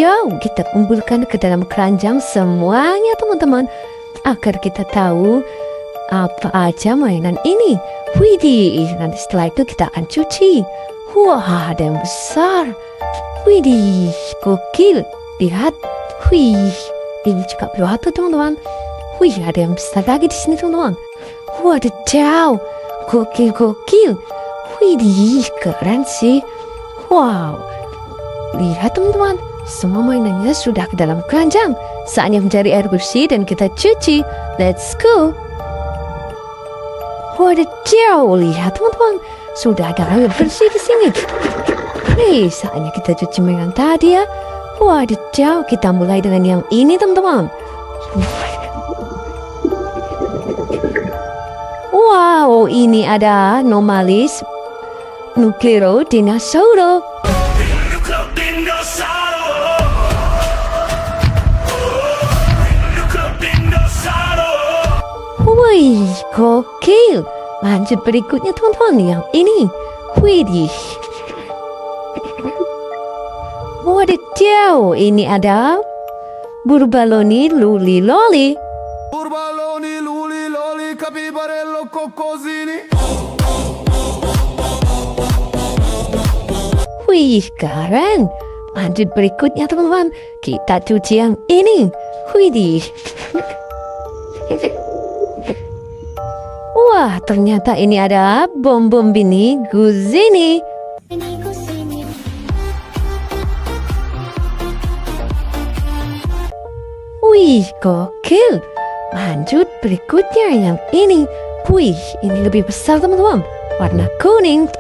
jauh kita kumpulkan ke dalam keranjang semuanya teman-teman, agar kita tahu apa aja mainan ini. Widih, nanti setelah itu kita akan cuci. Wah, ada yang besar. Widih, gokil. Lihat, wih, ini juga berwarna teman-teman. Wih, ada yang besar lagi di sini teman-teman. Wadaw, gokil. Widih, keren sih. Wow, lihat teman-teman, semua mainannya sudah ke dalam keranjang. Saatnya mencari air bersih dan kita cuci. Let's go. Wadaw, lihat teman-teman, sudah ada air bersih di sini. Hei, saatnya kita cuci mainan tadi ya. Wadaw, kita mulai dengan yang ini teman-teman. Wow, ini ada Nomalis Nucleo Dinosauro. Wih, gokil. Lanjut berikutnya teman-teman, yang ini. Widih. Wadaw, ini ada Burbaloni Luli Loli. Burbaloni Luli Loli Capibarello Coccosini. Wih, keren. Lanjut berikutnya teman-teman, kita cuci yang ini. Widih. Wah, ternyata ini ada Bombombini Guzini. Wih, gokil. Lanjut berikutnya yang ini. Wih, ini lebih besar teman-teman, warna kuning.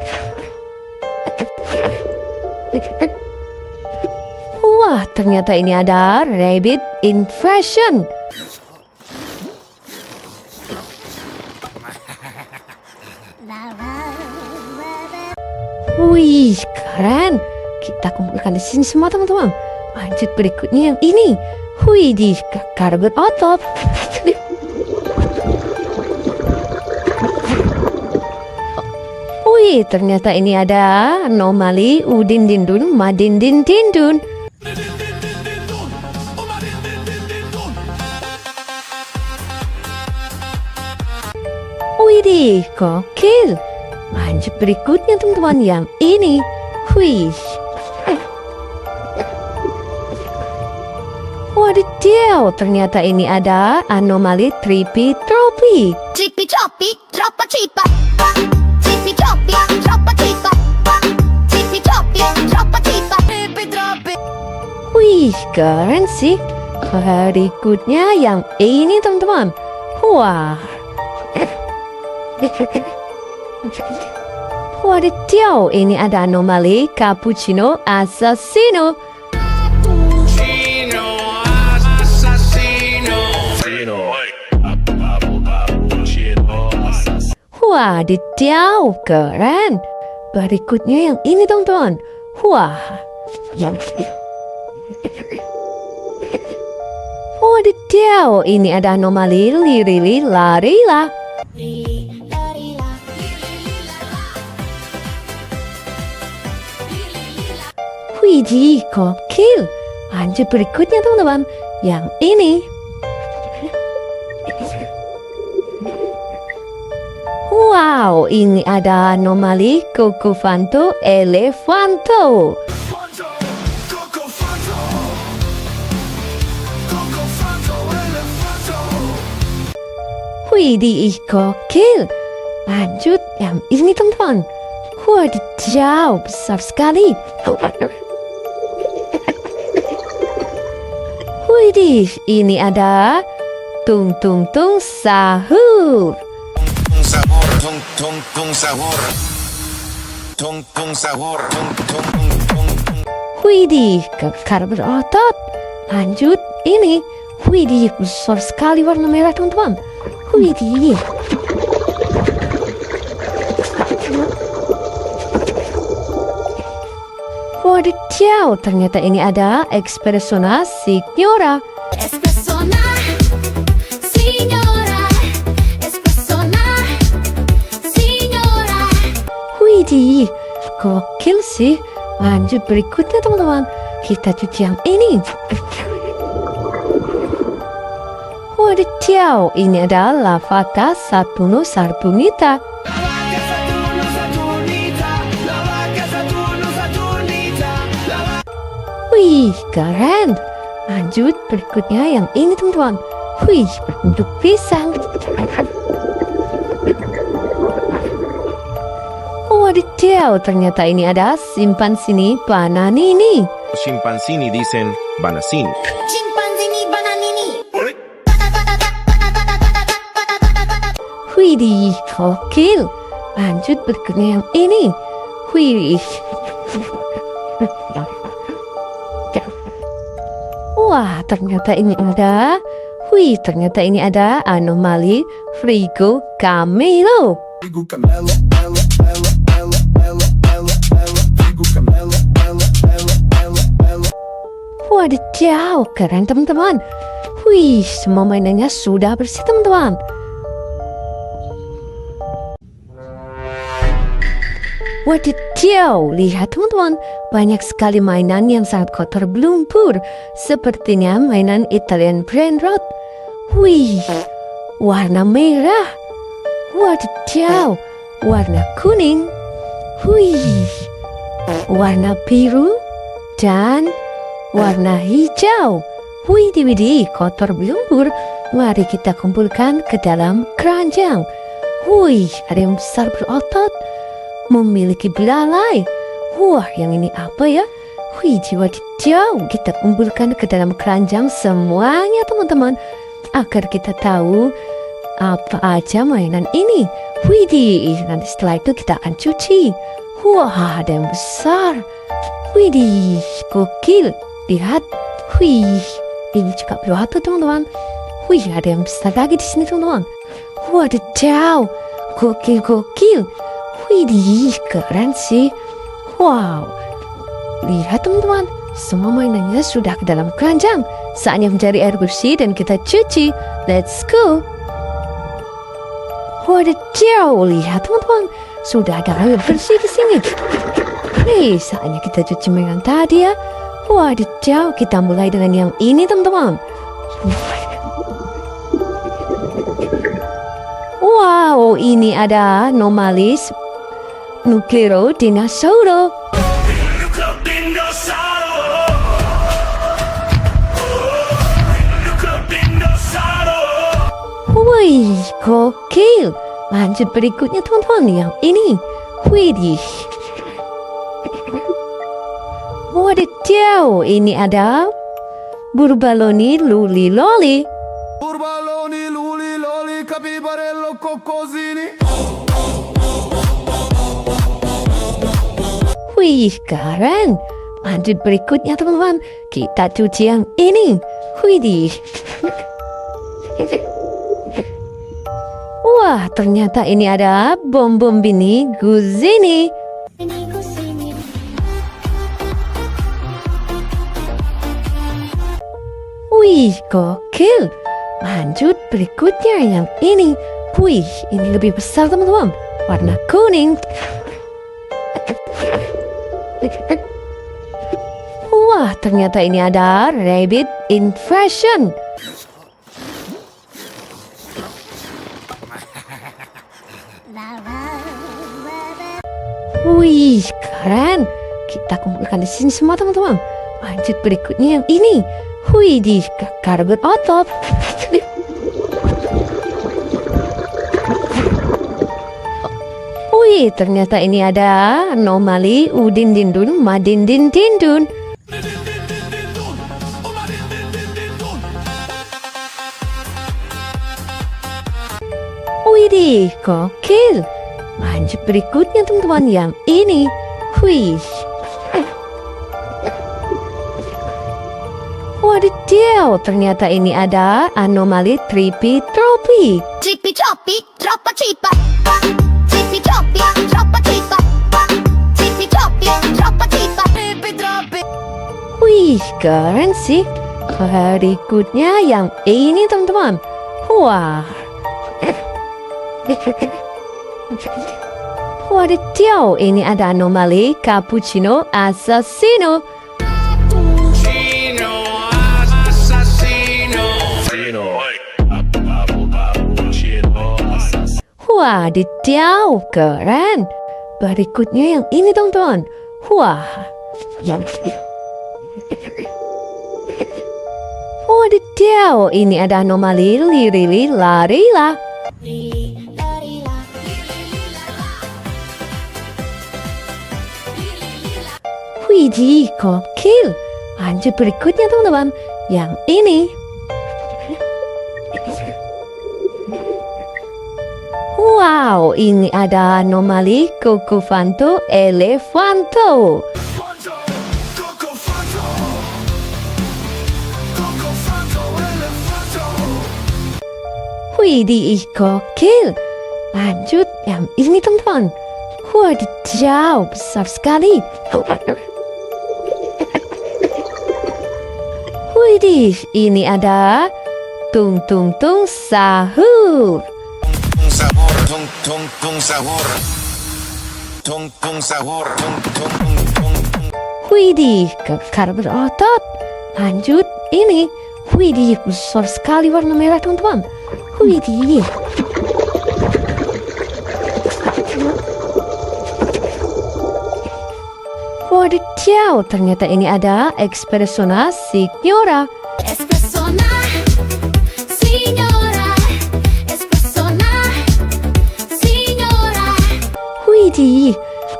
Wah, ternyata ini ada Rabbit in Fashion. Wih, keren. Kita kumpulkan di sini semua teman-teman. Lanjut berikutnya yang ini. Widih, kakak berotot. Wih, ternyata ini ada Anomali Udin Dindun Madin Dindun. Widih, gokil. Lanjut berikutnya teman-teman yang ini. Wih. Wadidaw, ternyata ini ada Anomali Trippy Tropi. Trippy Tropi, troppa trippa. Trippy Tropi, troppa trippa. Trippy Tropi, troppa trippa. Trippy Tropi. Wih, keren sih. Berikutnya yang ini teman-teman. Wah. Wadidaw, ini ada Anomali Cappuccino Assassino. Wadidaw, keren. Berikutnya yang ini teman-teman. Wah. Wadidaw, ini ada Anomali Lirili Larila. Widih, gokil. Lanjut berikutnya teman-teman, yang ini. Wow, ini ada Anomali Cocofanto Elefanto. Widih, gokil. Lanjut yang ini teman-teman. Wadidaw, besar sekali. Widih, ini ada Tung Tung Tung Sahur. Tung tung tung sahur. Tung tung sahur. Tung tung tung tung. Widih, kekar berotot. Lanjut ini. Widih, besar sekali warna merah teman-teman. Widih. Wadidaw, ternyata ini ada Espressona Signora. Espressona, signora. Espressona, signora. Widih, gokil sih. Lanjut berikutnya teman-teman. kita cuci yang ini. Wadidaw, ini adalah Lavaka Satuno Sarbunita. Wih, keren. Lanjut berikutnya yang ini teman-teman. Wih, berbentuk pisang. Wadidaw, ternyata ini ada Simpansini Bananini. Scimpanzini dicen banasini. Chimpanzini bananini. Widih, gokil. Lanjut berikutnya yang ini. Widih. Wah, ternyata ini ada. Wih, ternyata ini ada anomali Frigo Camelo. Figo Camelo, Elo, Elo, Elo, Elo, Elo, Elo, Figo Camelo, Elo, Elo, Elo, Elo. Wadidaw, keren teman-teman. Wih, semua mainannya sudah bersih teman-teman. Wadidaw, lihat teman-teman, banyak sekali mainan yang sangat kotor berlumpur. Sepertinya mainan Italian Brain Rot. Wih, warna merah. Wadidaw, warna kuning. Wih, warna biru dan warna hijau. Widih, kotor berlumpur. Mari kita kumpulkan ke dalam keranjang. Wih, ada yang besar berotot, memiliki belalai. Wah, yang ini apa ya? Wih, wadidaw, kita kumpulkan ke dalam keranjang semuanya teman-teman, agar kita tahu apa aja mainan ini. Widih, nanti setelah itu kita akan cuci. Wah, ada yang besar. Widih, gokil. Lihat, wih, ini juga berotot teman-teman. Wih, ada yang besar lagi di sini teman-teman. Wadidaw, gokil. Widih, keren sih. Wow, lihat teman-teman, semua mainannya sudah ke dalam keranjang. Saatnya mencari air bersih dan kita cuci. Let's go. Wadidaw, lihat teman-teman, sudah ada air bersih di sini. Hei, saatnya kita cuci mainan tadi ya. Wadidaw, kita mulai dengan yang ini teman-teman. Wow, ini ada Nomalis Nucleo Dinosauro. Wih, gokil. Lanjut berikutnya teman-teman, yang ini. Widih. Wadidaw, ini ada Burbaloni Luli Loli. Burbaloni, luli, loli, capibarello, coccosini. Wih, keren. Lanjut berikutnya teman-teman, kita cuci yang ini. Widih. Wah, ternyata ini ada Bombombini Guzzini. Wih, gokil. Lanjut berikutnya yang ini. Wih, ini lebih besar teman-teman, warna kuning. Wah, ternyata ini ada Rabbit Invasion. Wih, keren. Kita kumpulkan di sini semua teman-teman. Lanjut berikutnya yang ini. Wih, di kargot otot. Wih, ternyata ini ada anomali Udin Dindun Madin Dindun. Widih, gokil. Lanjut berikutnya teman-teman, yang ini. Wih. Wadidaw, ternyata ini ada anomali Trippy Tropi. Trippi troppi, troppa cippa. Trippi troppi, troppa cippa. Trippi troppi, troppa cippa. Trippi troppi. Wih, keren sih. Berikutnya yang ini teman-teman. Wah. Wadidaw, ini ada anomali Cappuccino Assassino. Wadidaw, keren. Berikutnya yang ini teman-teman. Wah. Wadidaw, ini ada anomali lirili larila. Widih, gokil. Lanjut berikutnya teman-teman. Yang ini. Wow, ini ada anomali Cocofanto Elefanto. Fanto, Coco Fanto, Coco Fanto, Elefanto. Widih, gokil. Lanjut yang ini teman-teman. Wadidaw, besar sekali. Widih, ini ada tung tung tung sahur. Tung sahur, tung sahur. Tung sahur, tung. Widih, kekar berotot. Lanjut, ini. Widih, besar sekali warna merah teman-teman. Widih. Wadidaw, ternyata ini ada Espressona Signora. Espressona, signora. Espressona, signora. Widih,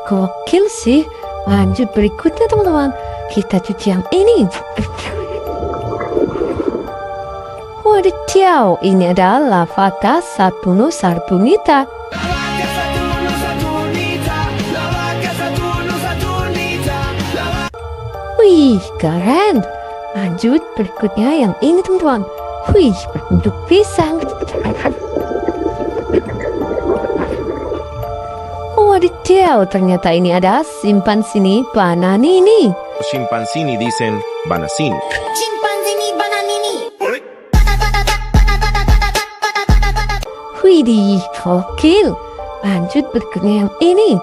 gokil sih. Lanjut berikutnya teman-teman. Kita cuci yang ini. Wadidaw, ini ada Lavaka Saturno Saturnita. Lavaka Saturno Saturnita, Lavaka Saturno Saturnita, Lavaka. Wih, keren. Lanjut berikutnya yang ini teman-teman. Wih, berbentuk pisang. Wadidaw, ternyata ini ada Simpansini Bananini. Chimpancini dicen banasini. Chimpanzini, bananini. Widih, gokil. Lanjut berikutnya yang ini.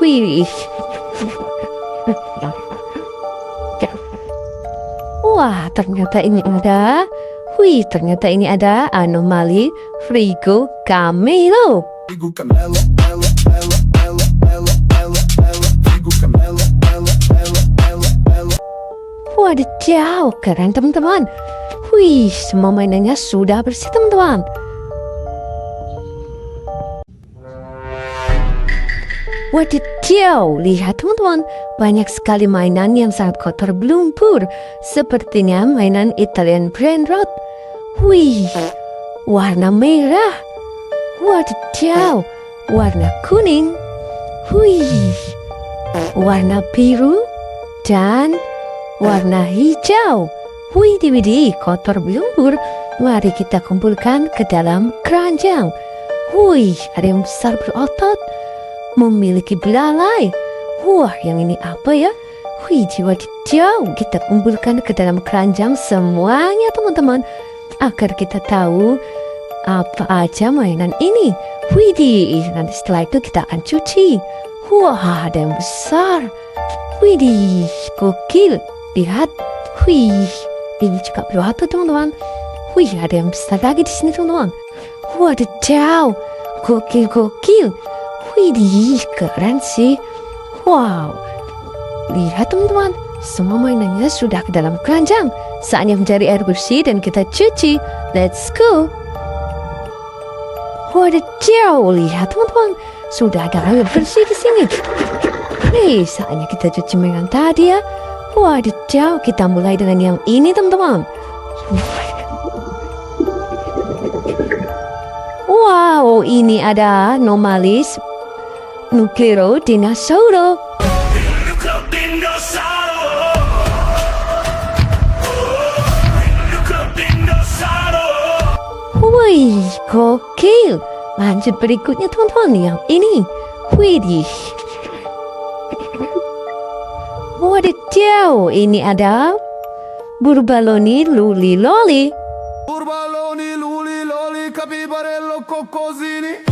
Wih. Wah, ternyata ini ada. Wih, ternyata ini ada anomali Frigo Camelo. Figu Camelo, Ella, Ella, Ella, Ella, Ella, Ella. Figu Camelo, Ella, Ella, Ella, Ella. Wadidaw, keren teman-teman. Wih, semua mainannya sudah bersih teman-teman. Wadidaw, lihat teman-teman, banyak sekali mainan yang sangat kotor berlumpur. Sepertinya mainan Italian Brain Rot. Wih, warna merah. Wadidaw, warna kuning. Wih, warna biru. Dan warna hijau. Widih, kotor berlumpur. Mari kita kumpulkan ke dalam keranjang. Wih, ada yang besar berotot. Memiliki belalai. Wah, yang ini apa ya? Wih, wadidaw, kita kumpulkan ke dalam keranjang semuanya teman-teman, agar kita tahu apa aja mainan ini. Widih, nanti setelah itu kita akan cuci. Wah, ada yang besar. Widih, gokil. Lihat, wih, ini juga berotot teman-teman. Wih, ada yang besar lagi di sini teman-teman. Wadidaw, gokil. Widih, keren sih. Wow, lihat teman-teman, semua mainannya sudah ke dalam keranjang. Saatnya mencari air bersih dan kita cuci. Let's go. Wadidaw, lihat teman-teman, sudah ada air bersih di sini. Nih, saatnya kita cuci mainan tadi ya. Wadidaw, kita mulai dengan yang ini teman-teman. Wow, ini ada Nomalis Nucleo Dinosauro. Wih, gokil. Lanjut berikutnya teman-teman, yang ini. Widih. Wadidaw, ini ada Burbaloni Luli Loli. Burbaloni, luli, loli, capibarello, coccosini.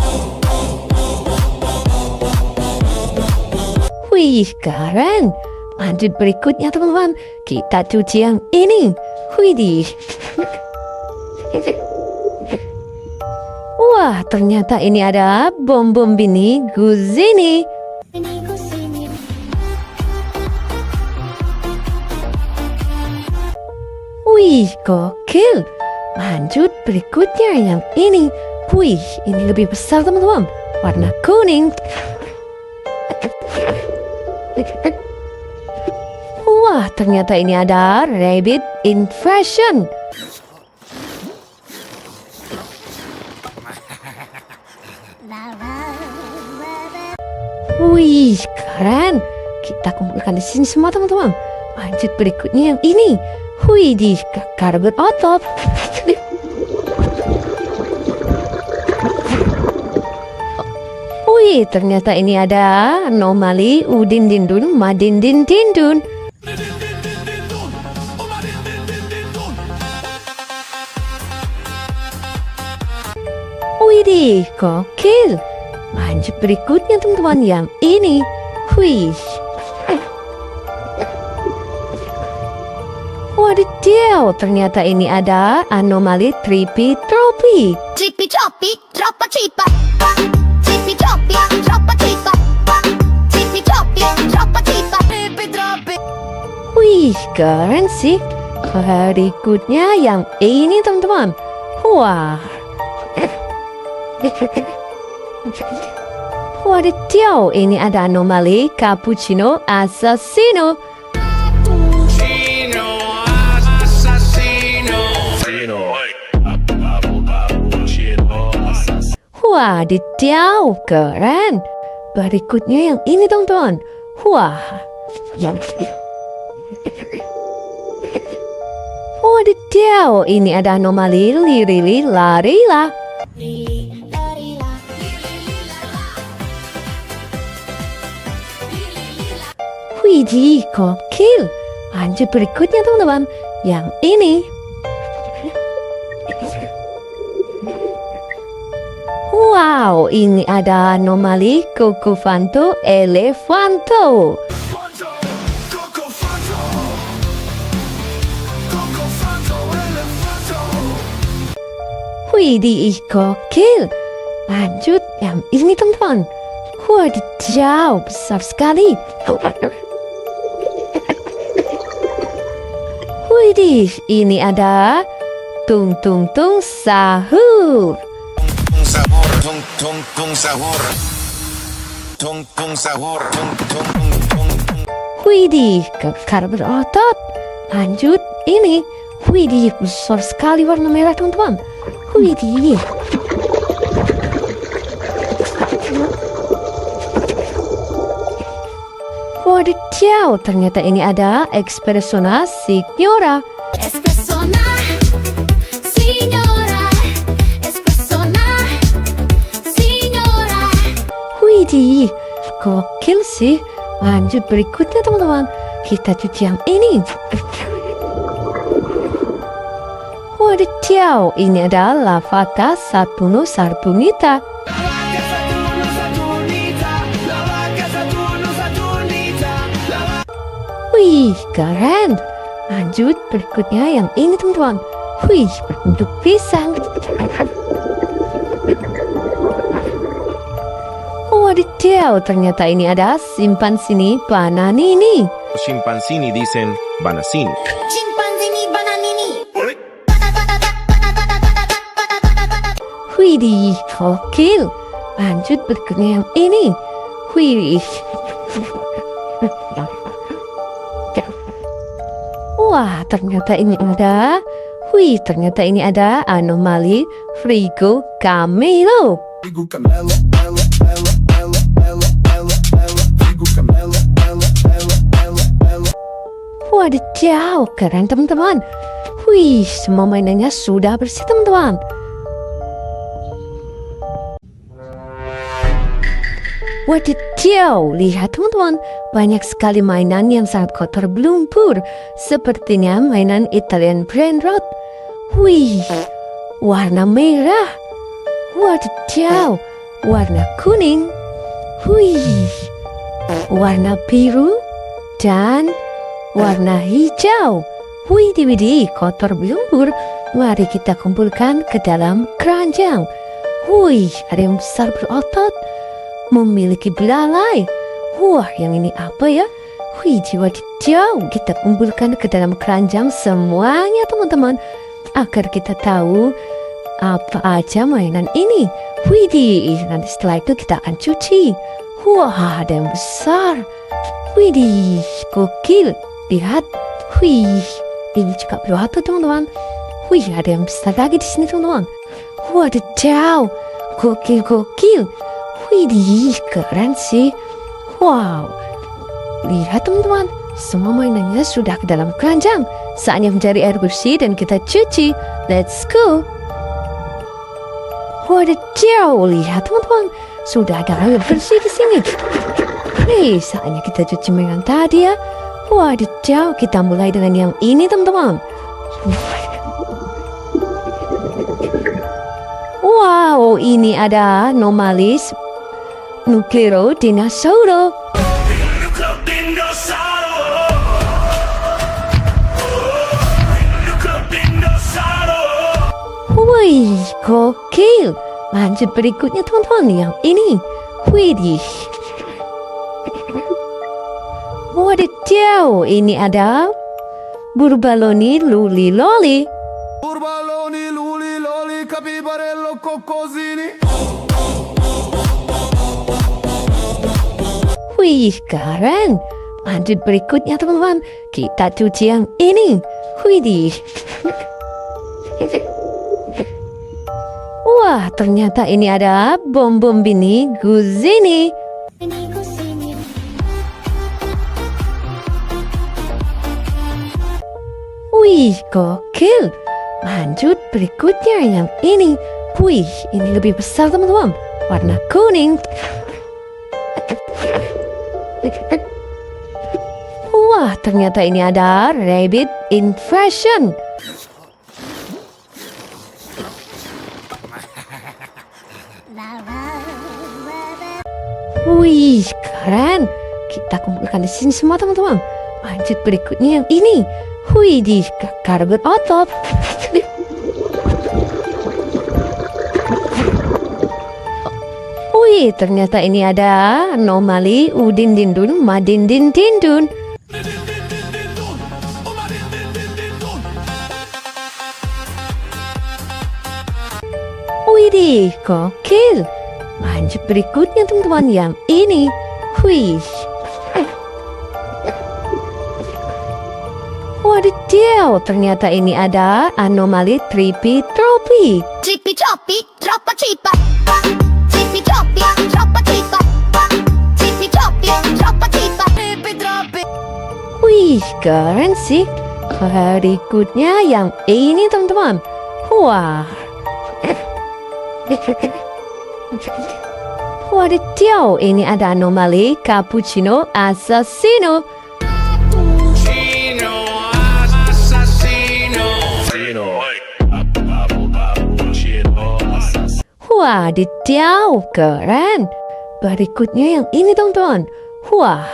Wih, keren. Lanjut berikutnya teman-teman, kita cuci yang ini. Widih. Wah, ternyata ini ada bom-bom bini Guzini. Wih, gokil. Lanjut berikutnya yang ini. Wih, ini lebih besar teman-teman. Warna kuning. Wah, ternyata ini ada rabbit invasion. Wih, keren. Kita kumpulkan di sini semua teman-teman. Lanjut berikutnya yang ini. Wih, di kakak berotot. Wih, ternyata ini ada anomali Udin Dindun Madin Dindun. Widih, gokil. Lanjut berikutnya teman-teman yang ini. Wih. Wadidaw, ternyata ini ada anomali Trippy Tropi. Trippi troppi, troppa trippa. Trippi troppi, troppa trippa. Trippi troppi, troppa trippa. Trippi troppi. Wih, keren sih. Berikutnya yang ini teman-teman. Wah. Wadidaw, ini ada anomali Cappuccino Assassino. Wadidaw, keren. Berikutnya yang ini teman-teman. Wah. Wadidaw, ini ada anomali Lirili Larila. Widih, gokil. Lanjut berikutnya teman-teman. Yang ini. Wow, ini ada anomali Cocofanto Elefanto. Widih, gokil. Lanjut yang ini teman-teman. Wadidaw, besar sekali. Widih, ini ada tung tung tung sahur. Tung sahur, tung sahur. Tung sahur, tung. Widih, kekar berotot. Lanjut, ini. Widih, besar sekali warna merah teman-teman. Widih. Wadidaw, ternyata ini ada Espressona Signora. Espressona, signora. Espressona, signora. Widih, gokil sih. Lanjut berikutnya teman-teman. Kita cuci yang ini. Wadidaw, ini ada Lavaka Satuno Sarbunita. Wih, keren. Lanjut berikutnya yang ini teman-teman. Wih, berbentuk pisang. Wadidaw, ternyata ini ada Simpansini Bananini. Chimpancini dicen banasini. Chimpanzini bananini. Widih, gokil. Lanjut berikutnya yang ini. Wih. Wah, ternyata ini ada. Wih, ternyata ini ada anomali Frigo Camelo. Frigo Camelo, Ella, Ella, Ella, Ella, Ella, Ella. Frigo Camelo, Ella, Ella, Ella, Ella. Wadidaw, keren teman-teman. Wih, semua mainannya sudah bersih teman-teman. Wadidaw, lihat teman-teman, banyak sekali mainan yang sangat kotor berlumpur. Sepertinya mainan Italian Brain Rot. Wih, warna merah. Wadidaw, warna kuning. Wih, warna biru. Dan warna hijau. Widih, kotor berlumpur. Mari kita kumpulkan ke dalam keranjang. Wih, ada yang besar berotot, memiliki belalai. Wah, yang ini apa ya? Wih, wadidaw, kita kumpulkan ke dalam keranjang semuanya teman-teman, agar kita tahu apa aja mainan ini. Widih, nanti setelah itu kita akan cuci. Wah, ada yang besar. Widih, gokil. Lihat, wih, ini juga berotot teman-teman. Wih, ada yang besar lagi di sini teman-teman. Wadidaw, gokil. Widih, keren sih. Wow, lihat teman-teman, semua mainannya sudah ke dalam keranjang. Saatnya mencari air bersih dan kita cuci. Let's go. Wadidaw, lihat teman-teman, sudah ada air bersih di sini. Saatnya kita cuci mainan tadi ya. Wadidaw, kita mulai dengan yang ini teman-teman. Wow, ini ada Nomalis Nucleo Dinosauro. Wih, gokil. Lanjut berikutnya teman-teman, yang ini. Widih. Wadidaw, ini ada Burbaloni Luli Loli. Burbaloni, luli, loli, capibarello, coccosini. Wih, keren. Lanjut berikutnya teman-teman, kita cuci yang ini. Widih. Wah, ternyata ini ada Bombombini Guzzini. Wih, gokil. Lanjut berikutnya yang ini. Wih, ini lebih besar teman-teman, warna kuning. Wah, ternyata ini ada Rabbit in Fashion. Wih, keren. Kita kumpulkan di sini semua teman-teman. Lanjut berikutnya yang ini. Widih, kakak berotot. Wih, ternyata ini ada Anomali Udin Dindun Madin Dindun. Widih, gokil. Lanjut berikutnya teman-teman yang ini. Wih. Wadidaw, ternyata ini ada Anomali Trippy Tropi. Trippi troppi, troppa trippa. Trippi troppi, troppa trippa. Trippi troppi, troppa trippa. Trippi troppi. Wih, keren sih. Berikutnya yang ini teman-teman. Wah. Wadidaw, ini ada Anomali Cappuccino Assassino. Wadidaw, keren. Berikutnya yang ini teman-teman. Wah.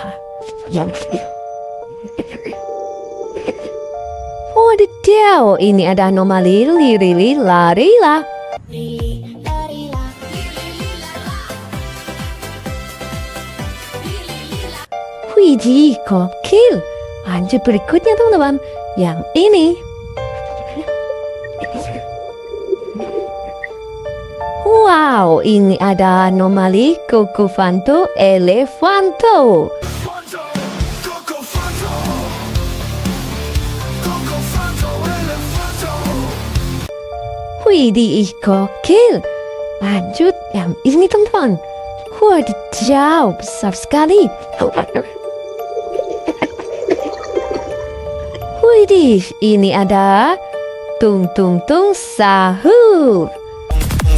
Wadidaw, ini ada Anomali Lirili Larila. Widih, gokil. Lanjut berikutnya teman-teman, yang ini. Wow, ini ada Anomali Cocofanto Elefanto. Widih, gokil. Lanjut yang ini teman-teman. Wadidaw, besar sekali. Widih, ini ada Tung Tung Tung Sahur.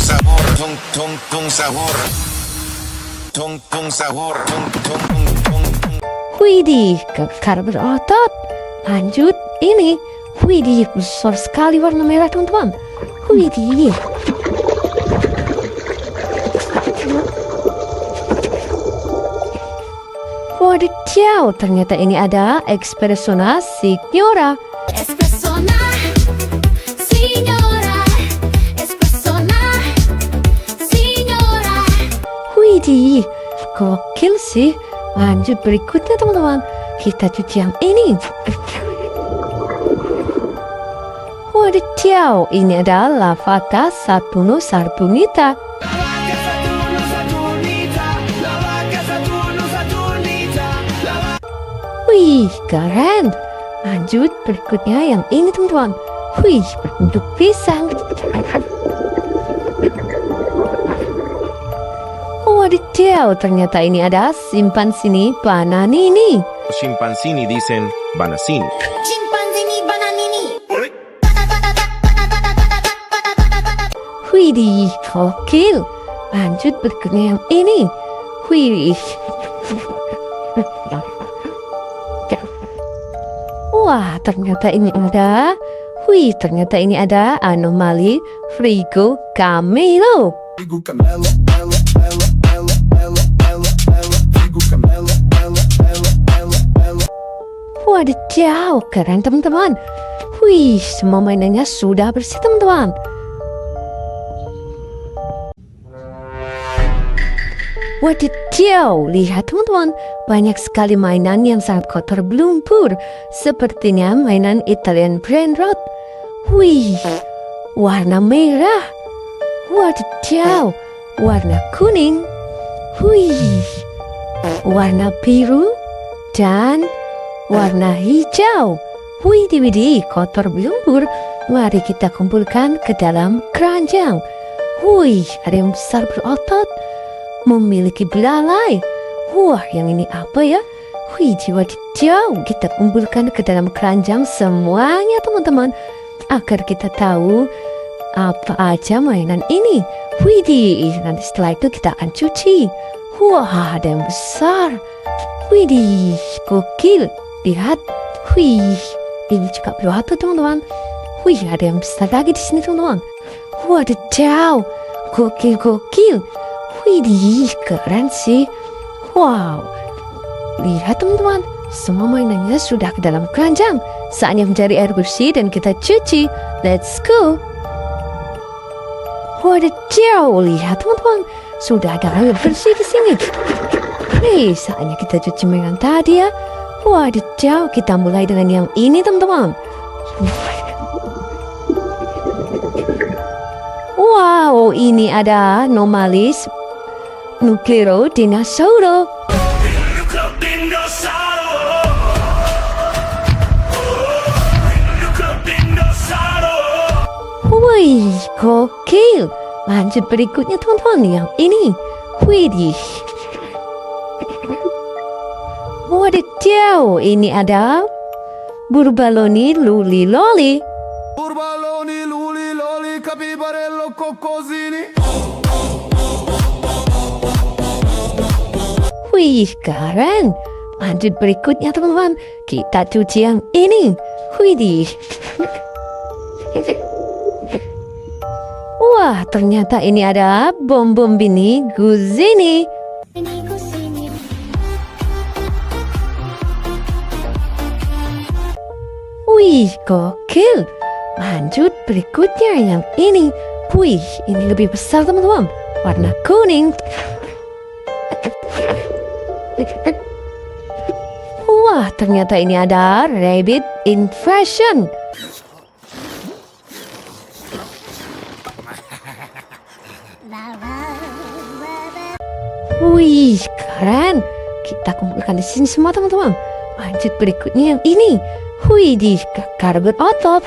Sahur, tung tung tung sahur. Tung tung sahur, tung tung tung tung. Widih, kekar berotot. Lanjut, ini. Widih, besar sekali warna merah teman-teman. Widih. Wadidaw, ternyata ini ada Espressona Signora. Espressona, signora. Espressona, gokil sih. Lanjut berikutnya teman-teman. Kita cuci yang ini. Wadidaw, ini adalah Lavaka Satuno Sarbunita. Wih, keren. Lanjut berikutnya yang ini teman-teman. Wih, berbentuk pisang. Wadidaw, ternyata ini ada simpan sini bananini. Chimpansini dicen banasini. Chimpanzini bananini. Widih, gokil. Lanjut berikutnya yang ini. Widih. Wah, ternyata ini ada. Wih, ternyata ini ada anomali Frigo Camelo. Frigo Camelo, Elo, Elo, Elo, Elo, Elo, Elo. Frigo Camelo, Elo, Elo, Elo, Elo. Wadidaw, keren teman-teman. Wih, semua mainannya sudah bersih teman-teman. Wadidaw, lihat teman-teman, banyak sekali mainan yang sangat kotor berlumpur. Sepertinya mainan Italian Brain Rot. Wih, warna merah. Wadidaw, warna kuning. Wih, warna biru dan warna hijau. Widih, kotor berlumpur. Mari kita kumpulkan ke dalam keranjang. Wih, ada yang besar berotot, memiliki belalai. Wah, yang ini apa ya? Wih, wadidaw, kita kumpulkan ke dalam keranjang semuanya teman-teman, agar kita tahu apa aja mainan ini. Widih, nanti setelah itu kita akan cuci. Wah, ada yang besar. Widih, gokil. Lihat, wih, ini juga berotot teman-teman. Wih, ada yang besar lagi di sini teman-teman. Wadidaw, gokil. Widih, keren sih. Wow, lihat teman-teman, semua mainannya sudah ke dalam keranjang. Saatnya mencari air bersih dan kita cuci. Let's go. Wadidaw, lihat teman-teman, sudah ada air bersih di sini. Hei, saatnya kita cuci mainan tadi ya. Wadidaw, kita mulai dengan yang ini teman-teman. Wow, ini ada Nomalis Nucleo Dinosauro. Wih, gokil. Lanjut berikutnya teman-teman, yang ini. Widih. Wadidaw, ini ada Burbaloni Luli Loli. Burbaloni, luli, loli, capibarello, coccosini. Wih, keren. Lanjut berikutnya teman-teman, kita cuci yang ini. Widih. Wah, ternyata ini ada Bombombini Guzzini. Wih, gokil. Lanjut berikutnya yang ini. Wih, ini lebih besar teman-teman, warna kuning. Wah, ternyata ini ada Rabbit Invasion. Wih, keren. Kita kumpulkan di sini semua teman-teman. Lanjut berikutnya yang ini. Wih, di kakak berotot.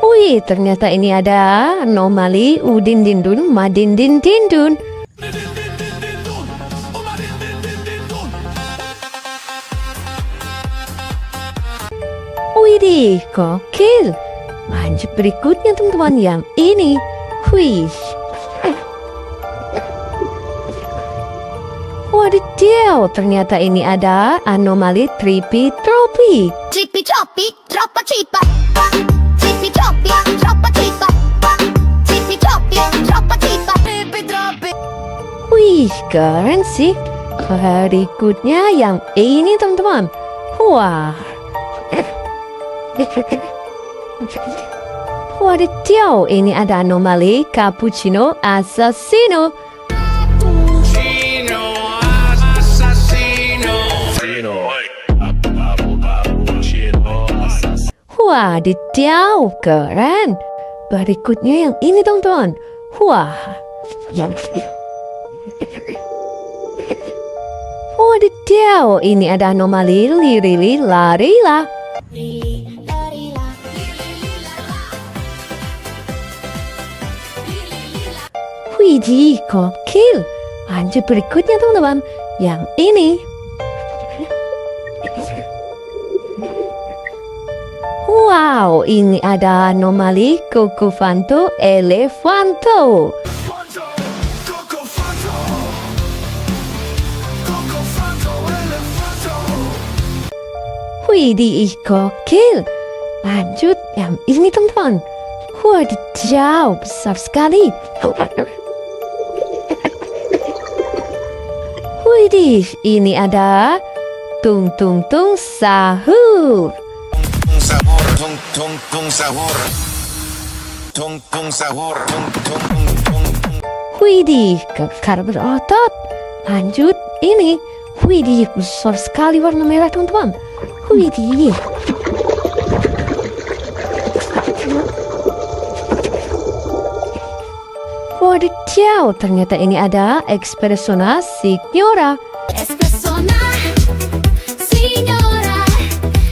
Wih, ternyata ini ada anomali Udin Dindun Madin Dindun. Widih, gokil. Lanjut berikutnya teman-teman, yang ini. Wih. Wadidaw, ternyata ini ada anomali Trippy Tropi. Trippi troppi, troppa cippa. Trippi troppi, troppa cippa. Trippi troppi, troppa cippa. Trippi troppi. Wih, keren sih. Berikutnya yang ini teman-teman. Wah. Wadidaw, ini ada anomali cappuccino assassino. Wadidaw, keren. Berikutnya yang ini teman-teman. Wah. Wadidaw, ini ada anomali lirili larila. Widih, gokil. Lanjut berikutnya teman-teman. Yang ini. Wow, ini ada anomali Cocofanto Elefanto. Fanto, Coco Fanto, Coco Fanto, Elefanto. Widih, gokil. Lanjut yang ini teman-teman. Wadidaw, besar sekali. Widih, ini ada tung tung tung sahur. Sahur, tung sahur. Tung sahur, tung. Widih, kekar berotot. Lanjut, ini. Widih, besar sekali warna merah teman-teman. Widih. Wadidaw, ternyata ini ada Espressona Signora. Espressona, signora.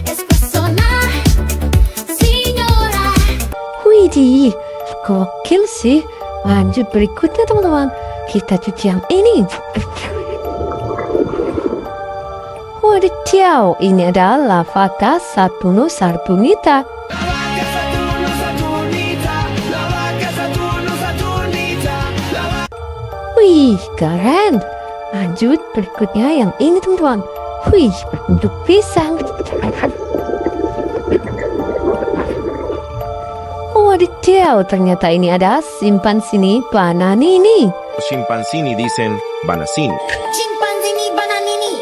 Espressona, signora. Widih, gokil sih. Lanjut berikutnya teman-teman. Kita cuci yang ini. Wadidaw, ini ada Lavaka Saturno Saturnita. Wih, keren. Lanjut berikutnya yang ini teman-teman. Wih, berbentuk pisang. Wadidaw, ternyata ini ada Simpansini Bananini. Chimpansini dicen banasini. Chimpanzini bananini.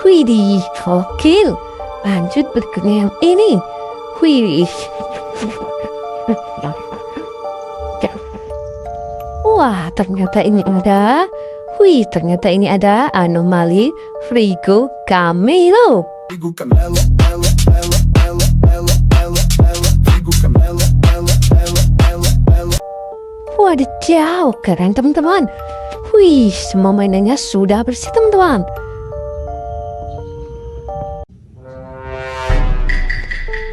Widih, gokil. Lanjut berikutnya yang ini. Wih. Wah, ternyata ini ada. Wih, ternyata ini ada anomali Frigo Camelo. Frigo Camelo, Ella, Ella, Ella, Ella, Ella, Ella. Frigo Camelo, Ella, Ella, Ella, Ella. Wadidaw, keren teman-teman. Wih, semua mainannya sudah bersih teman-teman.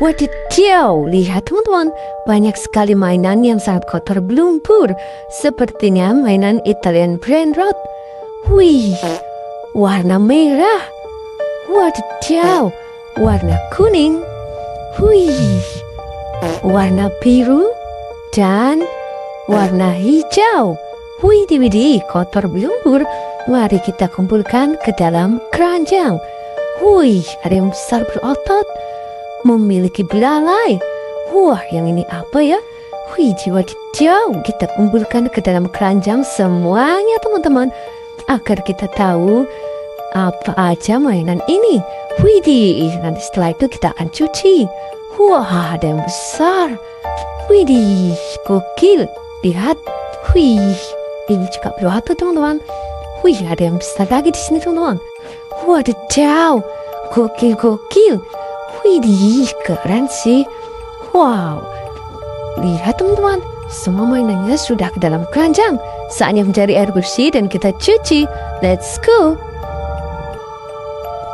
Wadidaw, lihat teman-teman, banyak sekali mainan yang sangat kotor berlumpur. Sepertinya mainan Italian Brain Rot. Wih, warna merah. Wadidaw, warna kuning. Wih, warna biru. Dan warna hijau. Widih, kotor berlumpur. Mari kita kumpulkan ke dalam keranjang. Wih, ada yang besar berotot. Memiliki belalai. Wah, yang ini apa ya? Wih, wadidaw, kita kumpulkan ke dalam keranjang semuanya teman-teman, agar kita tahu apa aja mainan ini. Widih, nanti setelah itu kita akan cuci. Wah, ada yang besar. Widih, gokil. Lihat, wih, ini juga berotot teman-teman. Wih, ada yang besar lagi di sini teman-teman. Wadidaw, gokil. Widih, keren sih. Wow, lihat teman-teman, semua mainannya sudah ke dalam keranjang. Saatnya mencari air bersih dan kita cuci. Let's go.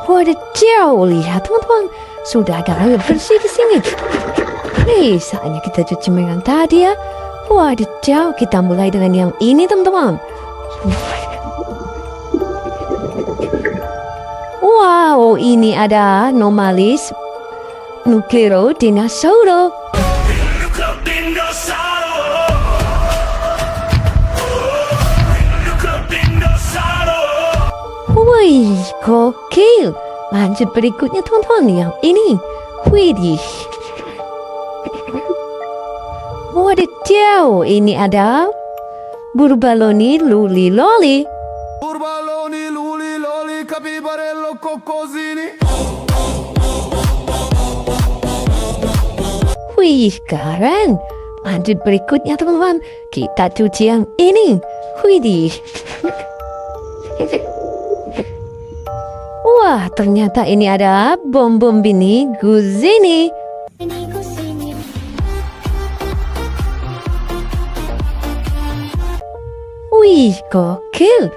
Wadidaw, lihat teman-teman, sudah ada air bersih di sini. Nih, saatnya kita cuci mainan tadi ya. Wadidaw, kita mulai dengan yang ini teman-teman. Wow, ini ada Nomalis Nuclero Dinosauro. Wih, gokil. Lanjut berikutnya teman-teman, yang ini. Widih. Wadidaw, ini ada Burbaloni Luli Loli. Burbaloni, luli, loli, capibarello, coccosini. Wih, keren. Lanjut berikutnya teman-teman. Kita cuci yang ini. Widih. Wah, ternyata ini ada bom-bom bini Guzini. Wih, gokil.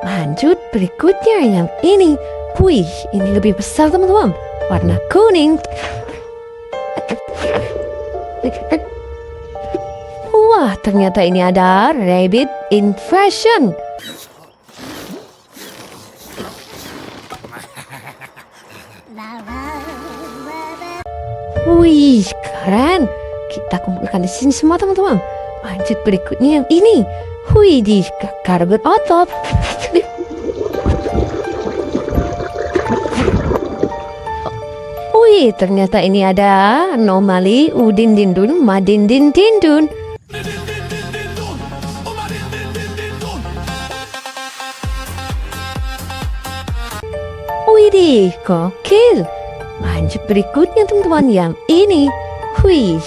Lanjut berikutnya yang ini. Wih, ini lebih besar teman-teman. Warna kuning. Wah, ternyata ini ada rabbit invasion. Wih, keren. Kita kumpulkan di sini semua teman-teman. Lanjut berikutnya yang ini. Wih, di kakar berotot. Wih, ternyata ini ada anomali Udin Dindun Madin Dindun. Widih, gokil. Lanjut berikutnya teman-teman yang ini. Wih.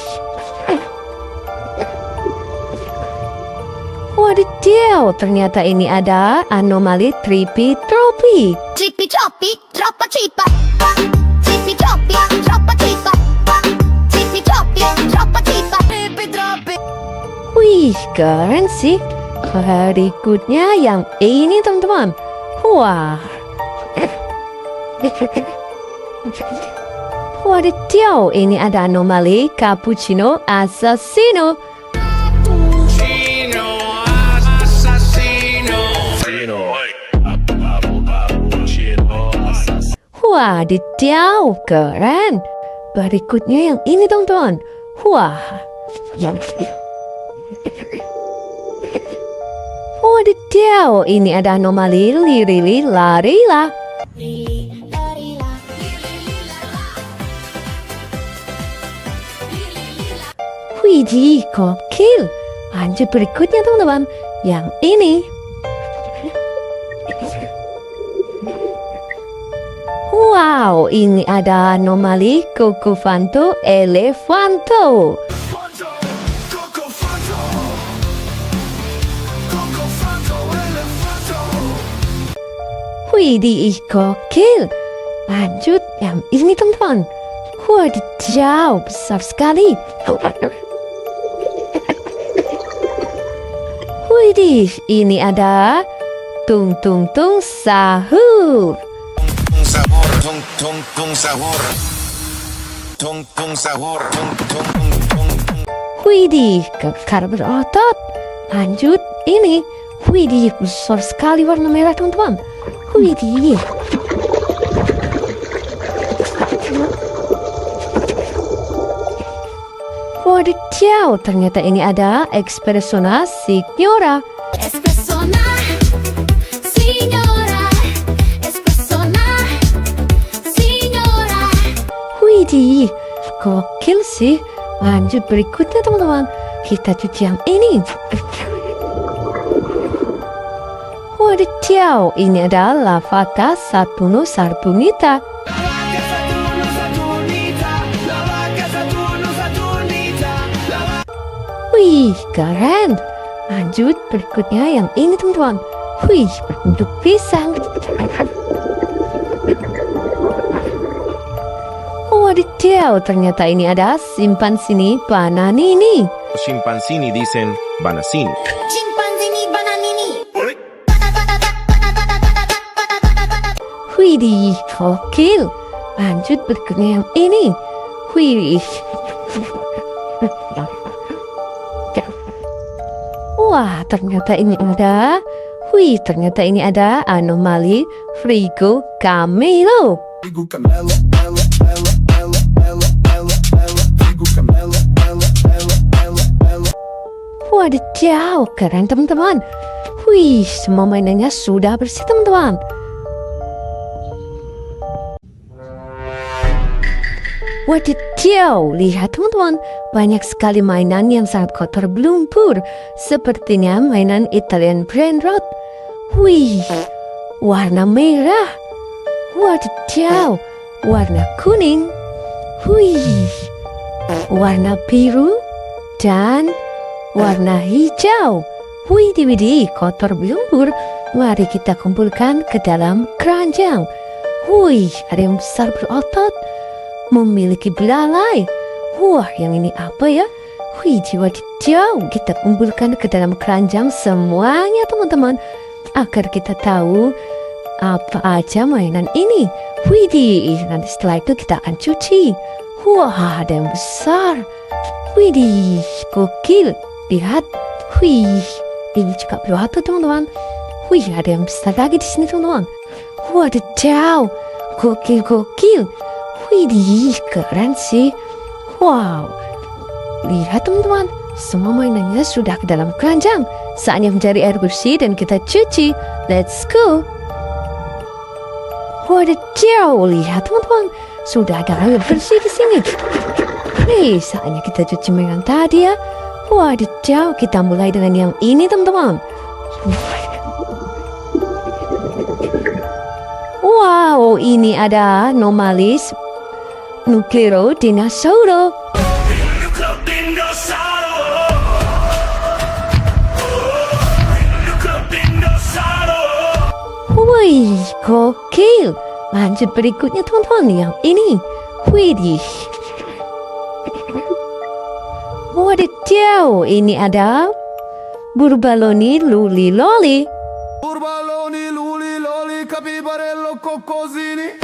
Wadidaw, ternyata ini ada anomali Trippy Tropi. Trippi troppi, troppa trippa. Trippi troppi, troppa trippa. Trippi troppi, troppa trippa. Trippi troppi. Wih, keren sih. Berikutnya yang ini teman-teman. Wah. Wadidaw, ini ada anomali Cappuccino Assassino. Wadidaw, keren. Berikutnya yang ini teman-teman. Wah. Wadidaw, ini ada anomali Lirili Larila. Widih, gokil. Lanjut berikutnya teman-teman. Yang ini. Wow, ini ada anomali Cocofanto Elefanto. Widih, gokil. Lanjut yang ini teman-teman. Wadidaw, besar sekali. Widih, ini ada tung tung tung sahur. Tung sahur, tung tung tung sahur. Tung tung sahur, tung tung tung tung. Widih, kekar berotot. Lanjut ini. Widih, besar sekali warna merah teman-teman. Widih. Wadidaw, ternyata ini ada Espressona Signora. Espressona, signora. Espressona, signora. Widih, gokil sih. Lanjut berikutnya teman-teman. Kita cuci yang ini. Wadidaw, ini ada Lavaka Saturno Sarbunita. Wih, keren. Lanjut berikutnya yang ini teman-teman. Wih, berbentuk pisang. Wadidaw, ternyata ini ada Simpansini Bananini. Chimpancini dicen banasini. Chimpanzini bananini. Widih, gokil. Lanjut berikutnya yang ini. Wih. Wah, ternyata ini ada. Wih, ternyata ini ada anomali Frigo Camelo. Frigo Camelo, Ella, Ella, Ella, Ella, Ella, Ella. Frigo Camelo, Ella, Ella, Ella, Ella. Wadidaw, keren teman-teman. Wih, semua mainannya sudah bersih teman-teman. Wadidaw, lihat teman-teman, banyak sekali mainan yang sangat kotor berlumpur. Sepertinya mainan Italian Brain Rot. Wih, warna merah. Wadidaw, warna kuning. Wih, warna biru, dan warna hijau. Widih, kotor berlumpur. Mari kita kumpulkan ke dalam keranjang. Wih, ada yang besar berotot, memiliki belalai. Wah, yang ini apa ya? Wih, wadidaw, kita kumpulkan ke dalam keranjang semuanya teman-teman, agar kita tahu apa aja mainan ini. Widih, nanti setelah itu kita akan cuci. Wah, ada yang besar. Widih, gokil. Lihat, wih, ini juga berotot teman-teman. Wih, ada yang besar lagi di sini teman-teman. Wadidaw, gokil. Widih, keren sih. Wow, lihat teman-teman, semua mainannya sudah ke dalam keranjang. Saatnya mencari air bersih dan kita cuci. Let's go. Wadidaw, lihat teman-teman, sudah ada air bersih di sini. Nih, saatnya kita cuci mainan tadi ya. Wadidaw, kita mulai dengan yang ini teman-teman. Wow, ini ada Nomalis Nuclerodinosaurus. Wih, gokil. Lanjut berikutnya teman-teman, yang ini. Widih. Wadidaw, ini ada Burbaloni Luliloli. Burbaloni, luli, loli, capibarello, coccosini.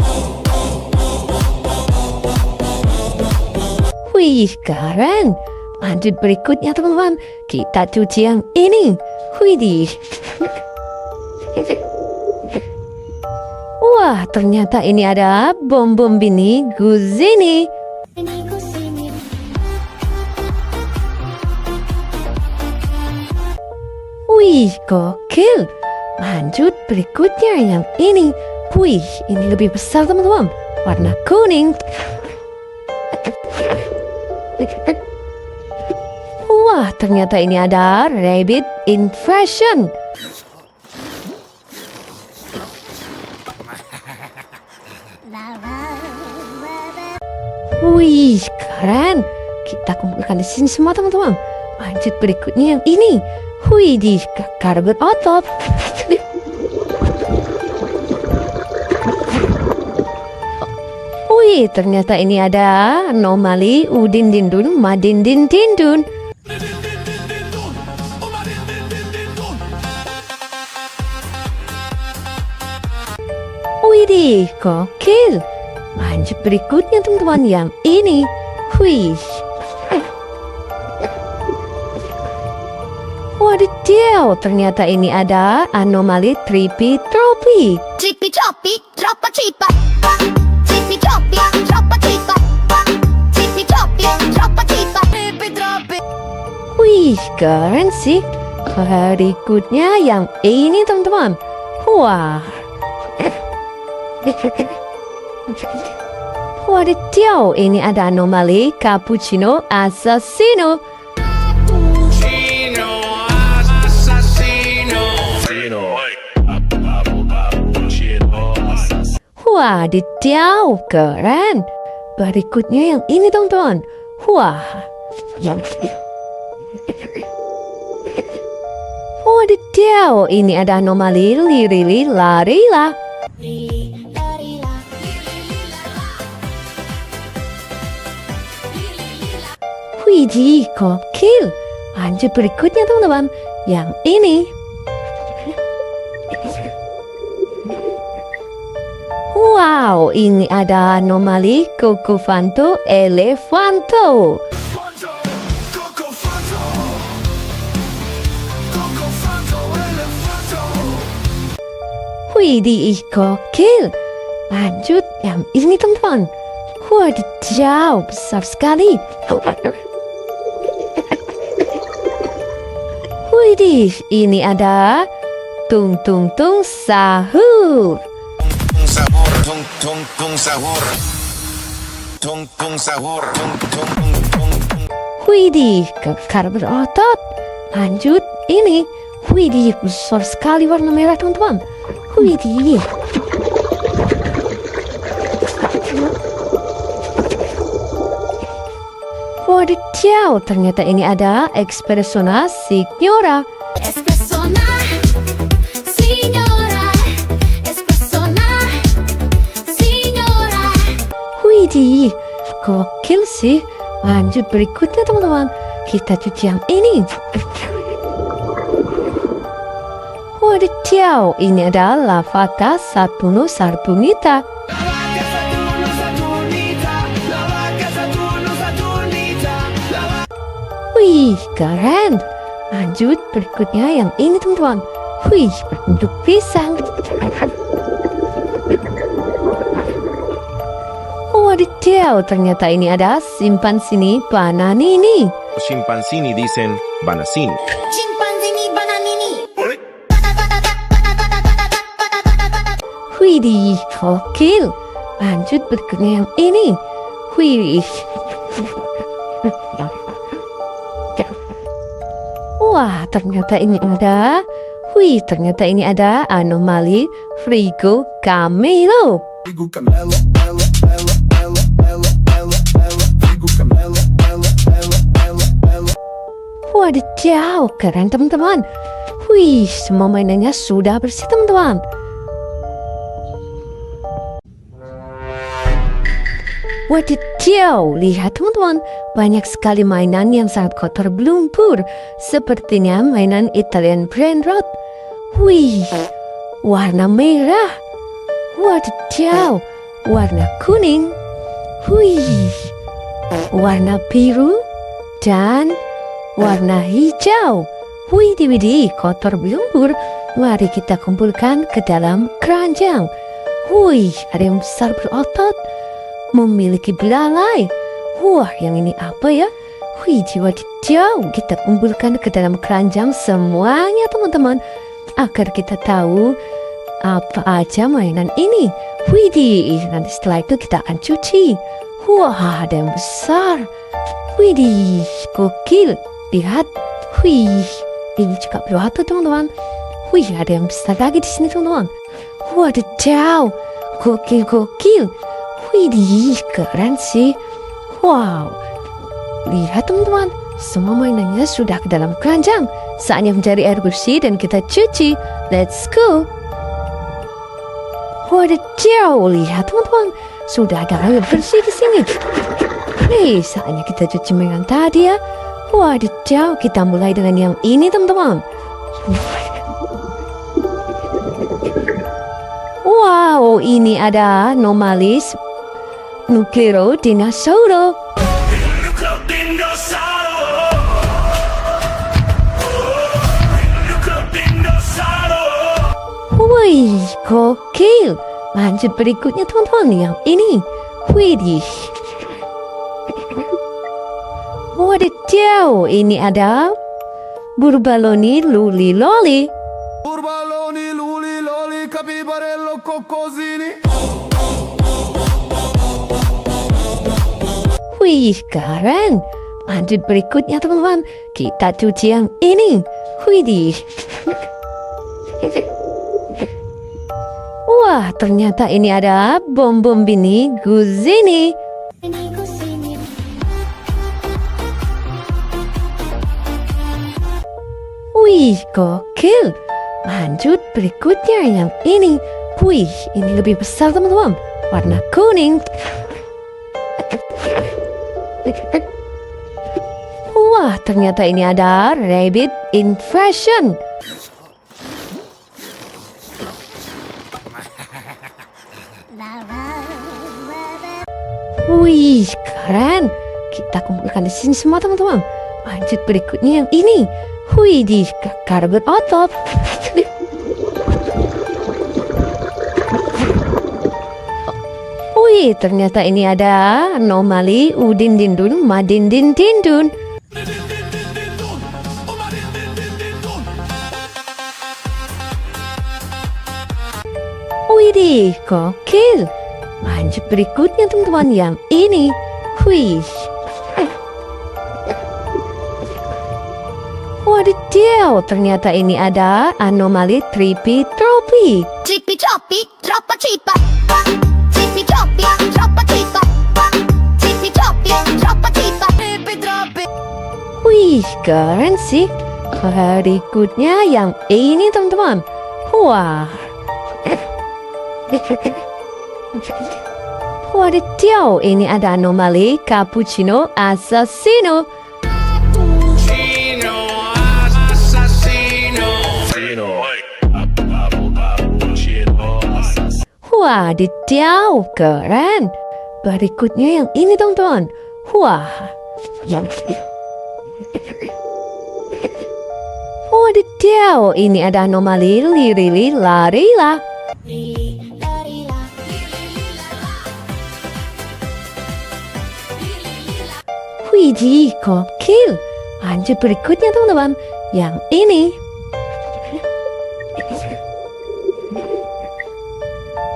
Wih, keren. Lanjut berikutnya teman-teman, kita cuci yang ini. Widih. Wah, ternyata ini ada Bombombini Guzzini. Wih, gokil. Lanjut berikutnya yang ini. Wih, ini lebih besar teman-teman, warna kuning. Wah, ternyata ini ada Rabbit in Fashion. Wih, keren. Kita kumpulkan di sini semua teman-teman. Lanjut berikutnya yang ini. Widih, kakak berotot. Wih, ternyata ini ada Anomali Udin Dindun Madin Dindun. Widih, gokil. Lanjut berikutnya teman-teman yang ini. Wih. Wadidaw, ternyata ini ada Anomali Trippy Tropi. Trippi troppi, troppa trippa. Trippi troppi, troppa trippa. Trippi troppi, troppa trippa. Trippi troppi. Wih, keren sih. Berikutnya yang ini teman-teman. Wah. Wadidaw, ini ada Anomali Cappuccino Assassino. Wadidaw, keren. Berikutnya yang ini teman-teman. Wah. Wadidaw, ini ada Anomali Lirili Larila. Widih, gokil. Lanjut berikutnya teman-teman, yang ini. Wow, ini ada Anomali Cocofanto Elefanto. Fanto, coco fanto. Coco fanto, elefanto. Widih, gokil. Lanjut yang ini teman-teman. Wadidaw, besar sekali. Widih, ini ada Tung Tung Tung Sahur. Sahur, tung tung tung sahur. Tung tung sahur, tung tung tung tung. Widih, kekar berotot. Lanjut, ini. Widih, besar sekali warna merah teman-teman. Widih. Wadidaw, ternyata ini ada Espressona Signora. Espressona, signora. Espressona, signora. Widih, gokil sih. Lanjut berikutnya teman-teman. Kita cuci yang ini. Wadidaw, ini adalah Lavaka Saturno Saturnita. Wih, keren. Lanjut berikutnya yang ini teman-teman. Wih, berbentuk pisang. Wadidaw, ternyata ini ada Simpansini Bananini. Chimpansini dicen Banasini. Chimpanzini bananini. Widih, gokil. Lanjut berikutnya yang ini. Wih. Wah, ternyata ini ada. Wih, ternyata ini ada anomali Frigo Camelo. Frigo Camelo, Elo, Elo, Elo, Elo, Elo, Elo. Frigo Camelo, Elo, Elo, Elo, Elo. Wadidaw, keren teman-teman. Wih, semua mainannya sudah bersih teman-teman. Wadidaw, lihat teman-teman, banyak sekali mainan yang sangat kotor berlumpur. Sepertinya mainan Italian Brain Rot. Wih, warna merah. Wadidaw, warna kuning. Wih, warna biru dan warna hijau. Widih, kotor berlumpur. Mari kita kumpulkan ke dalam keranjang. Wih, ada yang besar berotot, memiliki belalai. Wah, yang ini apa ya? Wih, wadidaw, kita kumpulkan ke dalam keranjang semuanya teman-teman, agar kita tahu apa aja mainan ini. Widih, nanti setelah itu kita akan cuci. Wah, ada yang besar. Widih, gokil. Lihat, wih, ini juga berotot teman-teman. Wih, ada yang besar lagi di sini teman-teman. Wadidaw, gokil. Widih, keren sih. Wow, lihat teman-teman, semua mainannya sudah ke dalam keranjang. Saatnya mencari air bersih dan kita cuci. Let's go. Wadidaw, lihat teman-teman, sudah ada air bersih di sini. Hei, saatnya kita cuci mainan tadi ya. Wadidaw, kita mulai dengan yang ini teman-teman. Wow, ini ada Nomalis Nucleo Dinosauro. Wih, gokil. Lanjut berikutnya teman-teman, yang ini. Widih. Wadidaw, ini ada Burbaloni Luli Loli. Burbaloni, luli, loli, capibarello, coccosini. Wih, keren. Lanjut berikutnya teman-teman, kita cuci yang ini. Widih. Wah, ternyata ini ada Bombombini Guzzini. Wih, gokil. Lanjut berikutnya yang ini. Wih, ini lebih besar teman-teman, warna kuning. Wah, ternyata ini ada Rabbit Infraction. Wih, keren. Kita kumpulkan di sini semua teman-teman. Lanjut berikutnya yang ini. Wih, di kakar berotot. Wih, ternyata ini ada anomali Udin Dindun Madindin Dindun. Widih, gokil. Lanjut berikutnya teman-teman, yang ini. Wih. Wadidaw, ternyata ini ada anomali Trippy Tropi. Trippi troppi, troppa trippa. Trippi troppi, troppa trippa. Trippi troppi, troppa trippa. Trippi troppi. keren sih. Berikutnya yang ini teman-teman. Wah. Wadidaw, ini ada anomali cappuccino assassino. Wadidaw, keren. Berikutnya yang ini teman-teman. Wah. Wadidaw, ini ada anomali lirili larila. Widih, gokil. Lanjut berikutnya teman-teman. Yang ini.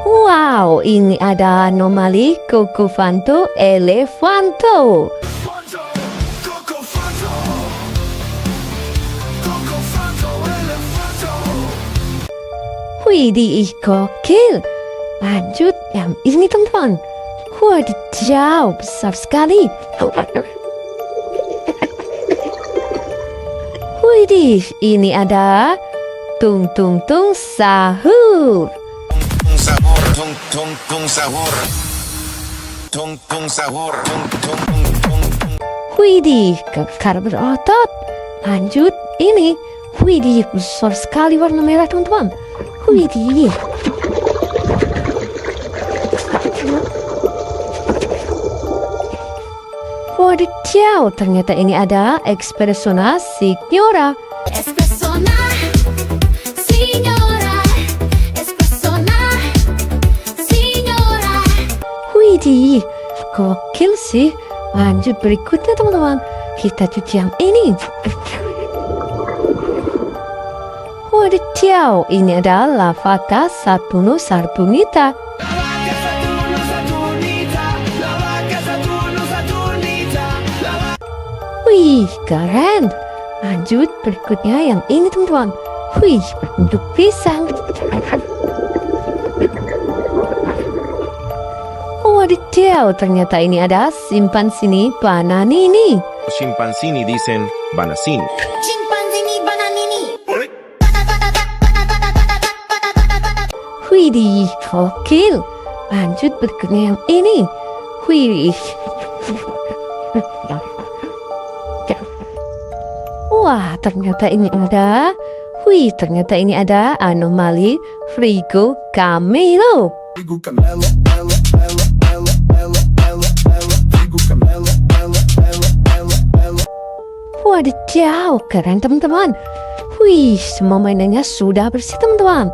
Wow, ini ada anomali Cocofanto Elefanto. Coco Fanto, elefanto. Widih, gokil. Lanjut yang ini teman-teman. Wadidaw, besar sekali. Widih, ini ada tung tung tung sahur. sahur, tung sahur, tung sahur, tung. Widih, kekar berotot. Lanjut, ini. Widih, besar sekali warna merah teman-teman. Widih. Wadidaw, ternyata ini ada Espressona Signora. Espressona, signora. Espressona, signora. Widih, gokil sih. Lanjut berikutnya teman-teman. Kita cuci yang ini. Wadidaw, ini ada Lavaka Saturno Sarbonita. Wih, keren. Lanjut berikutnya yang ini teman-teman. Wih, berbentuk pisang. Wadidaw, ternyata ini ada Simpansini Bananini. Chimpansini dicen banasini. Chimpanzini bananini. Widih, gokil. Lanjut berikutnya yang ini. Wih. Wah, ternyata ini ada. Wih, ternyata ini ada anomali Frigo Camelo. Frigo Camelo, Frigo Camelo, Wadidaw, keren teman-teman. Wih, semua mainannya sudah bersih teman-teman.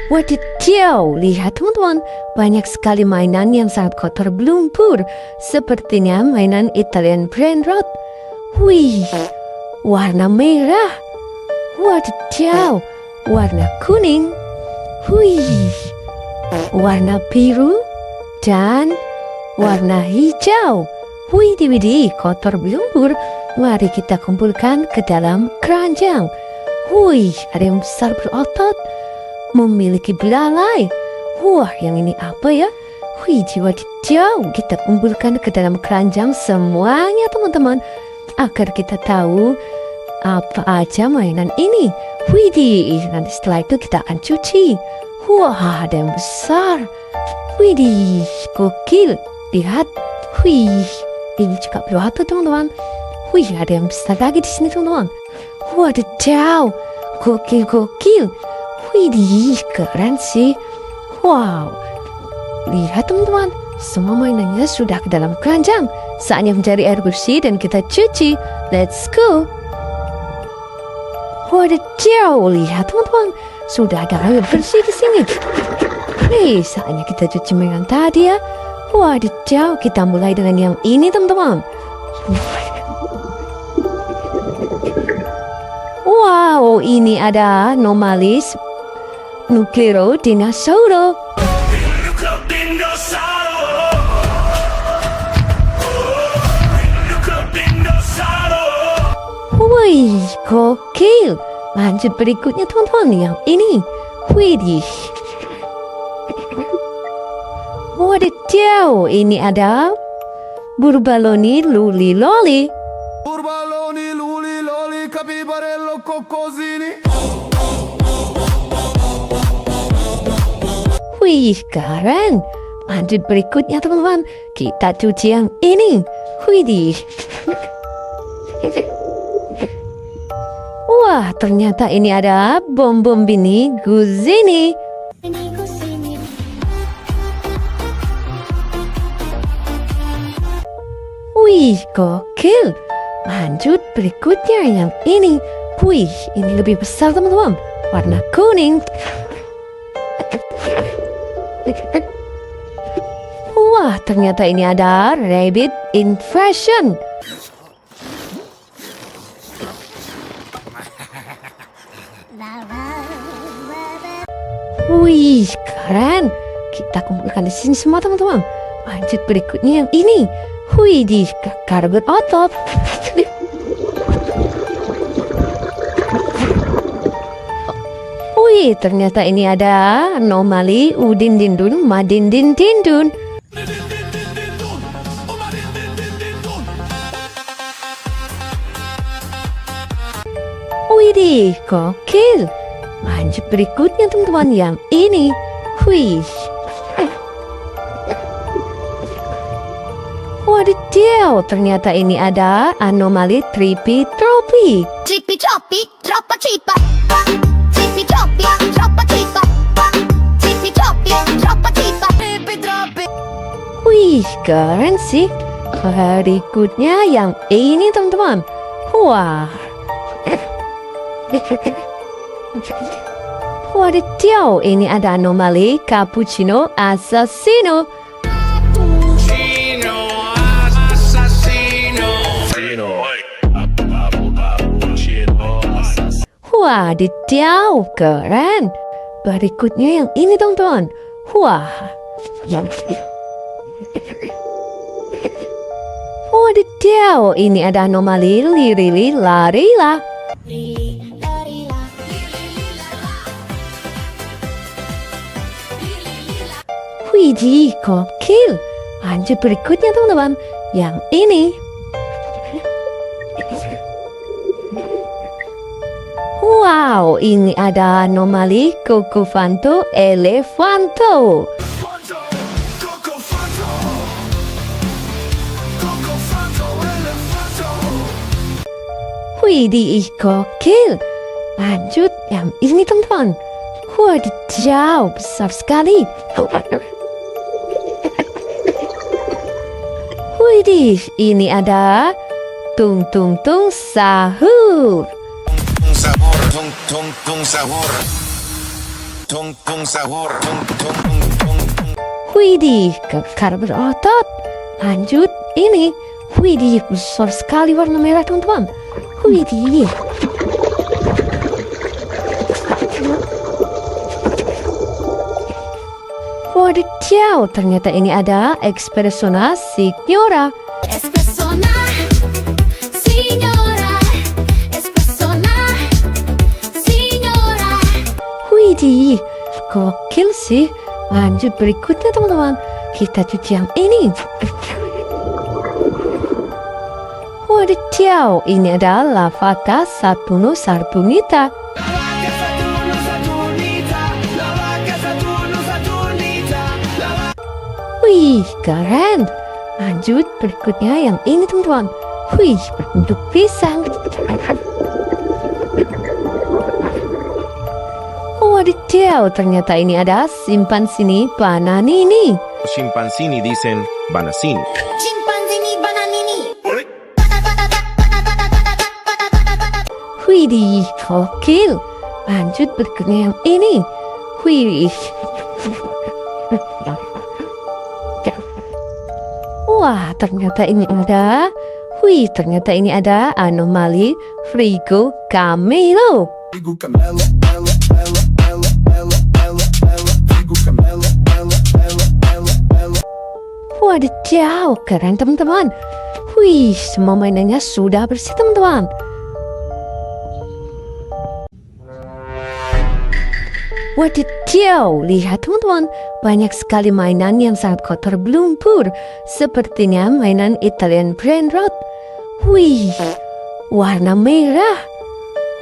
Wadidaw, lihat teman-teman. Banyak sekali mainan yang sangat kotor berlumpur. Sepertinya mainan Italian Brain Rot. Wih, warna merah. Wadidaw, warna kuning. Wih, warna biru. Dan warna hijau. Widih, kotor berlumpur. Mari kita kumpulkan ke dalam keranjang. Wih, ada yang besar berotot. Memiliki belalai. Wah, yang ini apa ya? Wadidaw, kita kumpulkan ke dalam keranjang semuanya teman-teman. Agar kita tahu apa aja mainan ini. Widih, nanti setelah itu kita akan cuci. Wah, ada yang besar. Widih, gokil. Lihat. Wih, ini juga berotot teman-teman. Wih, ada yang besar lagi di sini teman-teman. Wadidaw, gokil. Widih, keren sih. Wow, lihat teman-teman, semua mainannya sudah ke dalam keranjang. Saatnya mencari air bersih dan kita cuci. Let's go. Wadidaw, lihat teman-teman, sudah ada air bersih di sini. Saatnya kita cuci mainan tadi ya. Wadidaw, kita mulai dengan yang ini teman-teman. Wow, ini ada Nomalis Nuclero Dinosauro. Wih, gokil. Lanjut berikutnya teman-teman, yang ini. Widih. Wadidaw, ini ada Burbaloni luli loli. Burbaloni, luli, loli, capibarello, coccosini. Wih, keren. Lanjut berikutnya teman-teman. Kita cuci yang ini. Widih. Wah, ternyata ini ada bom-bom bini Guzini. Wih, gokil. Lanjut berikutnya yang ini. Wih, ini lebih besar teman-teman. Warna kuning. Wah, ternyata ini ada rabbit invasion. Wih, keren. Kita kumpulkan di sini semua teman-teman. Lanjut berikutnya yang ini. Wih, di karbon otot. Wih, ternyata ini ada anomali udin dindun madin din dindun. Widih, gokil. Lanjut berikutnya teman-teman yang ini. Wih. Wadidaw, ternyata ini ada anomali tripi tropi. Trippi troppi, troppa trippa. Trippi troppi, troppa trippa. Trippi troppi, troppa trippa. Trippi troppi. Wih, keren sih. Berikutnya yang ini teman-teman. Wah. Wadidaw, ini ada anomali cappuccino assassino. Wadidaw, keren. Berikutnya yang ini teman-teman. Wah. Wadidaw, ini ada anomali lirili larila. Widih, gokil. Lanjut berikutnya teman-teman. Yang ini. Wow, ini ada anomali Cocofanto elefanto. Fanto, coco fanto. Coco fanto, elefanto. Widih, gokil. Lanjut yang ini teman-teman. Wadidaw, besar sekali. Widih, ini ada tung tung tung sahur. Tung sahur, tung sahur. Tung sahur, tung. Widih, kekar berotot. Lanjut, ini. Widih, besar sekali warna merah teman-teman. Widih. Wadidaw, ternyata ini ada Espressona Signora. Espressona, signora. Espressona, signora. Widih, gokil sih. Lanjut berikutnya teman-teman. Kita cuci yang ini. Wadidaw, ini ada Lavata Saturno Sarbunita. Wih, keren. Lanjut berikutnya yang ini teman-teman. Wih, berbentuk pisang. Wadidaw, ternyata ini ada Simpansini bananini. Chimpancini dicen banasini. Chimpanzini bananini. Widih, gokil. Lanjut berikutnya yang ini. Wih. Wah, ternyata ini ada. Wih, ternyata ini ada anomali Frigo Camelo. Frigo Camelo, Ella, Ella, Ella, Ella, Ella, Ella. Frigo Camelo, Ella, Ella, Ella, Ella. Wadidaw, keren teman-teman. Wih, semua mainannya sudah bersih teman-teman. Wadidaw, lihat teman-teman, banyak sekali mainan yang sangat kotor berlumpur. Sepertinya mainan Italian brain rot. Wih, warna merah.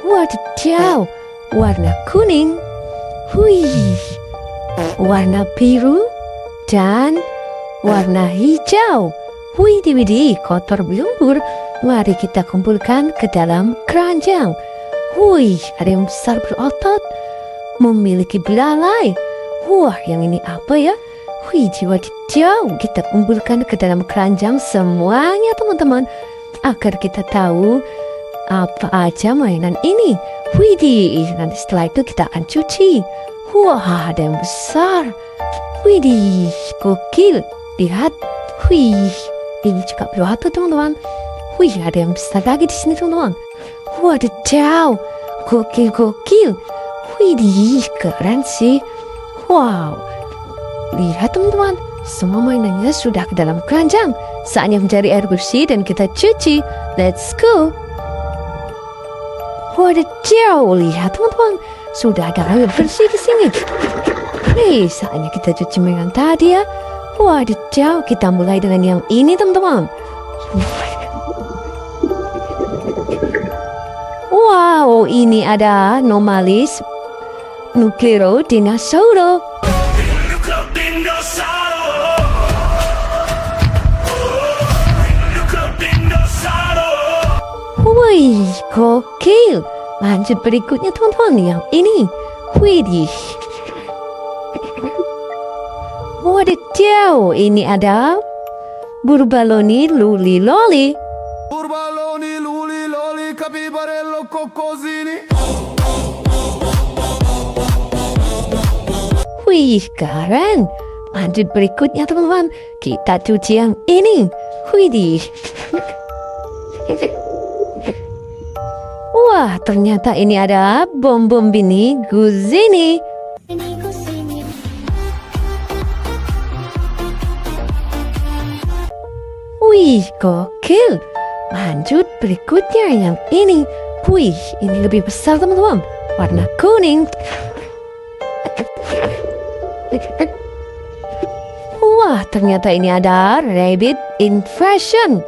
Wadidaw, warna kuning. Wih, warna biru dan warna hijau. Widih, kotor berlumpur. Mari kita kumpulkan ke dalam keranjang. Wih, ada yang besar berotot, memiliki belalai. Wah, yang ini apa ya? Wih, wadidaw, kita kumpulkan ke dalam keranjang semuanya teman-teman, agar kita tahu apa aja mainan ini. Widih, nanti setelah itu kita akan cuci. Wah, ada yang besar. Widih, gokil. Lihat, wih, ini juga berotot teman-teman. Wih, ada yang besar lagi di sini teman-teman. Wadidaw, gokil. Widih, keren sih. Wow, lihat teman-teman, semua mainannya sudah ke dalam keranjang. Saatnya mencari air bersih dan kita cuci. Let's go. Wadidaw, lihat teman-teman, sudah ada air bersih di sini. Nih, saatnya kita cuci mainan tadi ya. Wadidaw, kita mulai dengan yang ini teman-teman. Wow, ini ada Nomalis Nucleo Dinosauro. Wih, gokil. Lanjut berikutnya teman-teman, yang ini. Widih. Wadidaw, ini ada Burbaloni Luli Loli. Burbaloni, luli, loli, capibarello, coccosini. Wih, keren. Lanjut berikutnya teman-teman, kita cuci yang ini. Widih. Wah, ternyata ini ada Bombombini Guzzini. Wih, gokil. Lanjut berikutnya yang ini. Wih, ini lebih besar teman-teman, warna kuning. Wah, ternyata ini ada Rabbit in Fashion.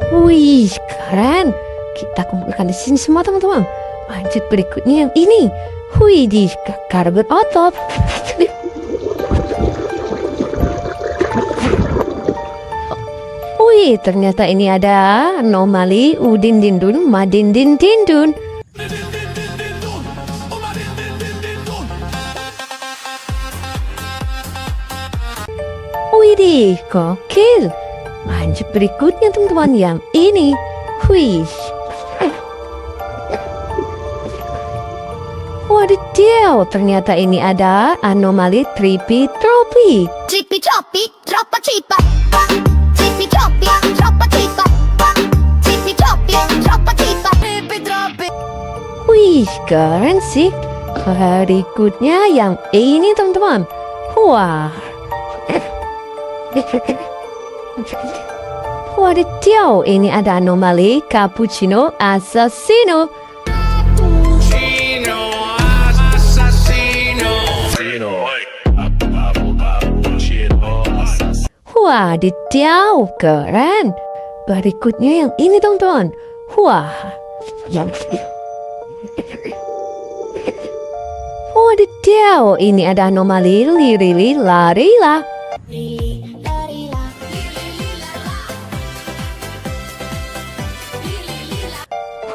Wih, keren. Kita kumpulkan di sini semua teman-teman. Lanjut berikutnya yang ini. Widih, kakak berotot. Wih, ternyata ini ada Anomali Udin Dindun Madin Dindun. Widih, gokil. Lanjut berikutnya teman-teman yang ini. Wih. Wadidaw, ternyata ini ada Anomali Trippy Tropi. Trippi troppi, troppa cippa. Trippi troppi, troppa cippa. Trippi troppi, troppa cippa. Trippi troppi. Wih, keren sih. Berikutnya yang ini teman-teman. Wah. Wadidaw, ini ada Anomali Cappuccino Assassino. Wadidaw, keren. Berikutnya yang ini teman-teman. Wah. Wadidaw, ini ada Anomali Lirili Larila.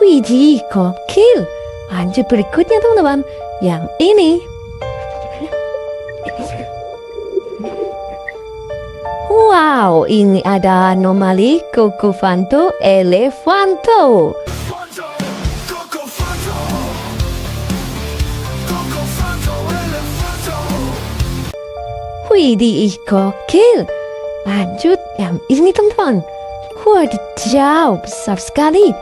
Widih, gokil. Lanjut berikutnya teman-teman, yang ini. Wow, ini ada Anomali Cocofanto Elefanto. Widih, gokil. Lanjut yang ini teman-teman. Wadidaw, besar sekali.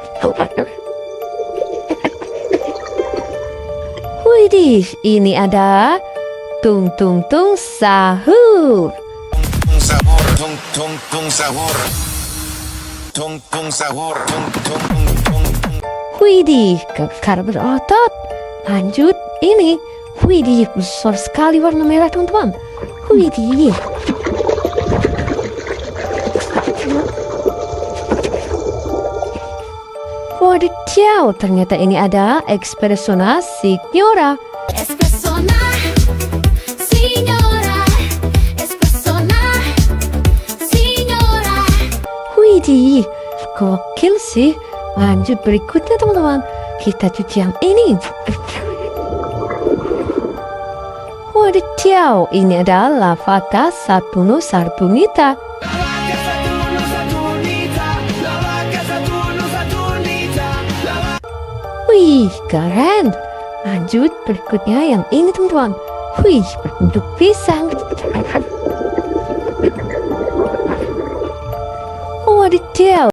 Widih, ini ada Tung Tung Tung Sahur. Tung sahur, tung tung tung sahur. Tungtung sahur. Tung. Widih, kekar berotot. Lanjut, ini. Widih, besar sekali warna merah teman-teman. Widih. Wadidaw, ternyata ini ada Espressona Signora. Espressona, signora. Espressona, signora. Widih, gokil sih. Lanjut berikutnya teman-teman. Kita cuci yang ini. Wadidaw, ini adalah Lavaka Satuno Sarbunita. Wih, keren. Lanjut berikutnya yang ini teman-teman. Wih, berbentuk pisang. Wadidaw.